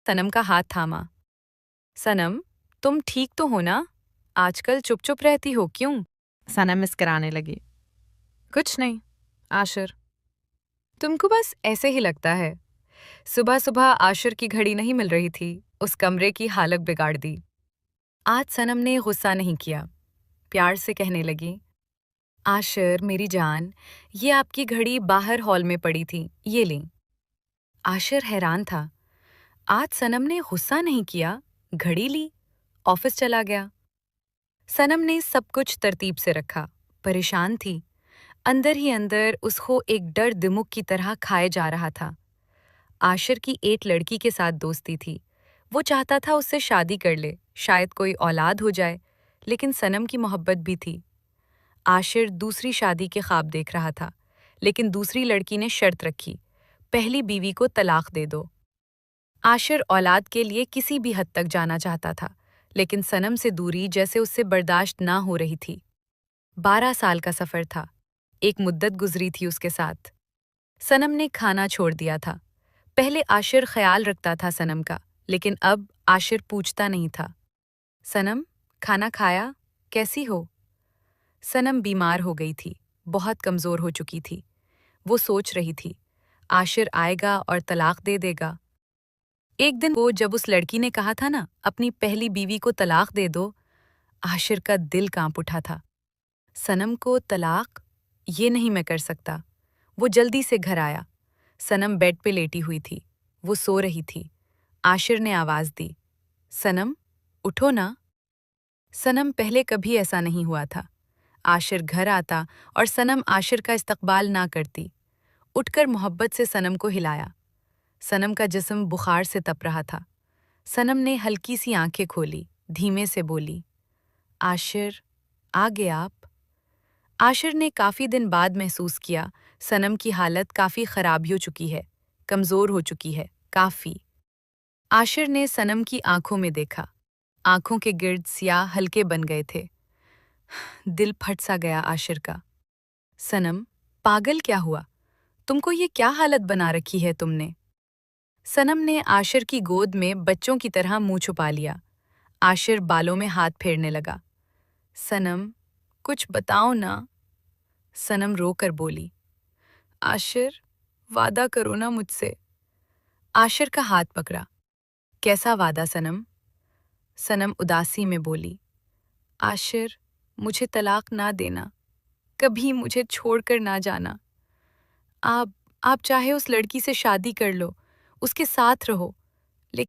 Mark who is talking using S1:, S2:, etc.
S1: सनम का हाथ थामा। सनम, तुम ठीक तो हो ना? आजकल चुप चुप रहती हो क्यों?
S2: सनम मुस्कुराने लगी।
S1: कुछ नहीं। आशिर, तुमको बस ऐसे ही लगता है। सुबह सुबह आशिर की घड़ी नहीं मिल रही थी, उस कमरे की हालत बिगाड़ दी। आज सनम ने गुस्सा नहीं किया, प्यार से कहने लगी, आशिर मेरी जान, ये आपकी घड़ी बाहर हॉल में पड़ी थी, ये लें। आशिर हैरान था। आज सनम ने गुस्सा नहीं किया, घड़ी ली, ऑफिस चला गया। सनम ने सब कुछ तरतीब से रखा, परेशान थी। अंदर ही अंदर उसको एक डर दिमुक की तरह खाए जा रहा था। आशिर की एक लड़की के साथ दोस्ती थी। वो चाहता था उससे शादी कर ले, शायद कोई औलाद हो जाए, लेकिन सनम की मोहब्बत भी थी। आशिर दूसरी शादी के ख्वाब देख रहा था, लेकिन दूसरी लड़की ने शर्त रखी, पहली बीवी को तलाक दे दो। आशिर औलाद के लिए किसी भी हद तक जाना चाहता था, लेकिन सनम से दूरी जैसे उससे बर्दाश्त ना हो रही थी। 12 साल का सफ़र था, एक मुद्दत गुजरी थी उसके साथ। सनम ने खाना छोड़ दिया था। पहले आशिर ख्याल रखता था सनम का, लेकिन अब आशिर पूछता नहीं था। सनम, खाना खाया? कैसी हो? सनम बीमार हो गई थी, बहुत कमज़ोर हो चुकी थी। वो सोच रही थी, आशिर आएगा और तलाक दे देगा। एक दिन वो जब उस लड़की ने कहा था ना, अपनी पहली बीवी को तलाक दे दो, आशिर का दिल कांप उठा था। सनम को तलाक? ये नहीं मैं कर सकता। वो जल्दी से घर आया। सनम बेड पे लेटी हुई थी। वो सो रही थी। आशिर ने आवाज़ दी, सनम, उठो ना। सनम पहले कभी ऐसा नहीं हुआ था। आशिर घर आता और सनम आशिर का इस्तकबाल ना करती। उठकर मोहब्बत से सनम को हिलाया। सनम का जिस्म बुखार से तप रहा था। सनम ने हल्की सी आंखें खोली, धीमे से बोली, आशिर, आ गए आप? आशिर ने काफ़ी दिन बाद महसूस किया, सनम की हालत काफ़ी ख़राब हो चुकी है, कमज़ोर हो चुकी है, काफ़ी। आशिर ने सनम की आंखों में देखा। आंखों के गिर्द सियाह हल्के बन गए थे। दिल फट सा गया आशिर का। सनम, पागल क्या हुआ? तुमको ये क्या हालत बना रखी है तुमने? सनम ने आशिर की गोद में बच्चों की तरह मुंह छुपा लिया। आशिर बालों में हाथ फेरने लगा। सनम, कुछ बताओ ना। सनम रोकर बोली, आशिर, वादा करो ना मुझसे। आशिर का हाथ पकड़ा। कैसा वादा सनम? सनम उदासी में बोली, आशिर, मुझे तलाक ना देना, कभी मुझे छोड़कर ना जाना। आप आप चाहे उस लड़की से शादी कर लो, उसके साथ रहो,